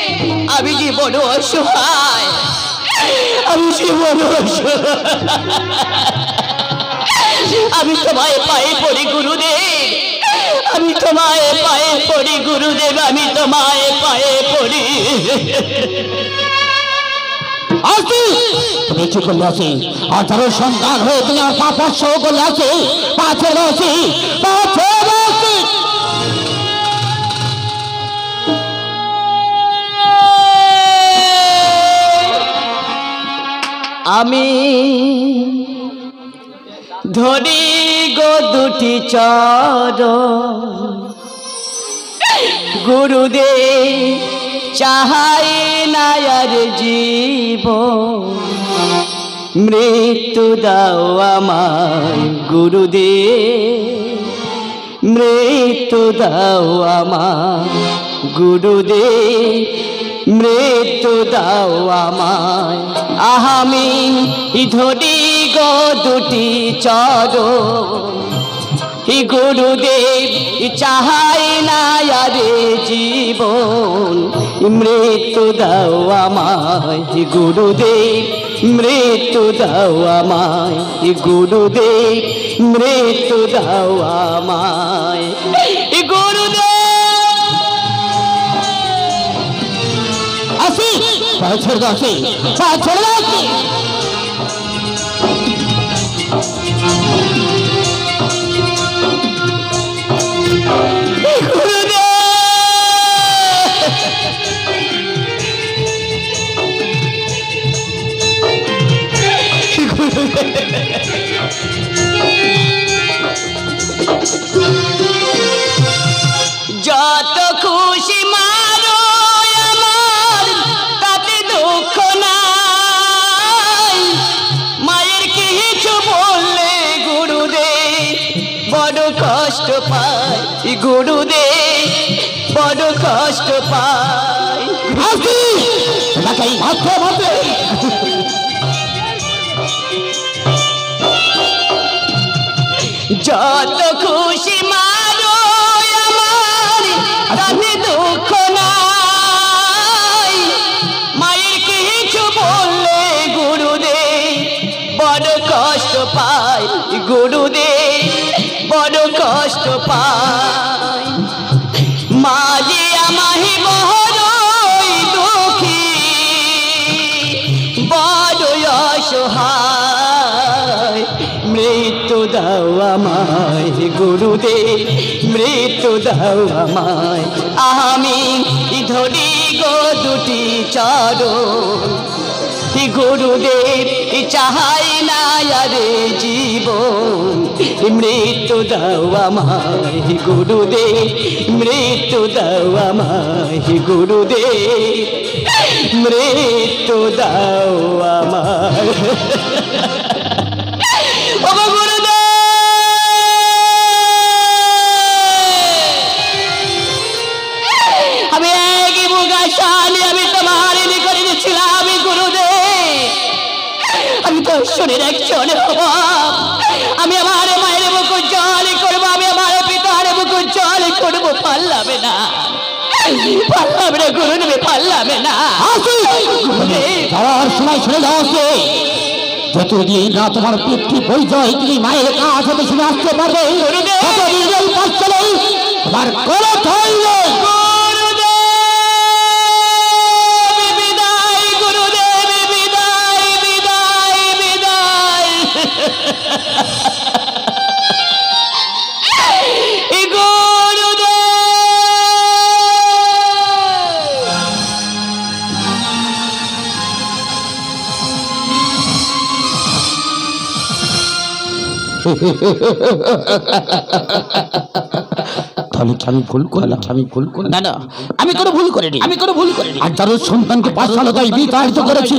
আমি যে বড় অসহায়, আমি যে বড় অসহায়, আমি তোমায় পায়ে পড়ি গুরুদেব, আমি তোমায় পায়ে পড়ি গুরুদেব, আমি তোমায় পায়ে পড়ি। আসি তুমি কি করলে আছি? আর যার সন্তান হয়ে তুমি আর পাপস্য করলে আছি, পাছে রয়েছি, পাছে রয়েছি। আমি ধরি গো দুটি চরণ গুরুদেব, চাহাই না আর জীবন, মৃত্যু দাও আমায় গুরুদেব, মৃত্যু দাও আমায় গুরুদেব, মৃত্যু দাও আমায়। আমি ধরি গো দুটি চরণ গুরুদেব, চাহাই না আরে জীবন, মৃত্যু দাও আমায় গুরুদেব, মৃত্যু দাও আমায় গুরুদেব, মৃত্যু দাও আমায় গুরুদেব। আসি ছেড়ে দাও, আসি ছেড়ে দাও, আসি। যত খুশি মারো আমার তাতে দুঃখ নাই, মায়ের কিছু বললে গুরুদেব বড় কষ্ট পাই গুরুদেব, বড় কষ্ট পাই। আসি তোমাকে এই মাত্র মাত্রে যত খুশি মারো আমার তাতে দুঃখ নাই, মায়ের কিছু বললে গুরুদেব বড় কষ্ট পাই গুরুদেব, বড় কষ্ট পাই। মা যে আমায় বড়ই দুঃখী, বড় অসহায়, মৃত্যু দাও আমায় গুরুদেব, মৃত্যু দাও আমায়। আমি ধরি গো দুটি চরণ গুরুদেব, চাহাই না আরে জীবন, মৃত্যু দাও আমায় গুরুদেব, মৃত্যু দাও আমায় গুরুদেব, মৃত্যু দাও আমার। ওগো গুরুদেব, আমি একই মুখা শালি আমি তোমার নিকটে ছিলাম। আমি গুরুদেব, আমি তো শরীর একজন হব। আমি আমার মায়ের মুখ উজ্জ্বল করবো, আমি আমার পিতার মুখ উজ্জ্বল করবো। পারলাম না, পারলাম না গুরুদেব, পারলাম না। যাওয়ার সময় শুনে যাওয়া যতদিন না তোমার পিতৃ পরিচয় তুমি মায়ের কাজ হতে শুনে আসতে পারবে, ততদিন এই পথ চলে তোমার কোনো ঠাঁই নেই। বিদায় গুরুদেব, বিদায়, বিদায়, বিদায়। তাহলে কি আমি ভুল করলাম? না না, আমি কোনো ভুল করিনি, আমি কোনো ভুল করিনি। আর যার সন্তানকে পাঠশালায় বিতাড়িত করেছি,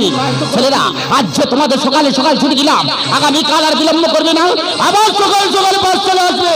ছেলেরা আজ যে তোমাদের সকালে সকাল ছুটি দিলাম, আগামীকাল আর বিলম্ব করবে না, আবার সকাল সকাল পাঠশালা আসবে।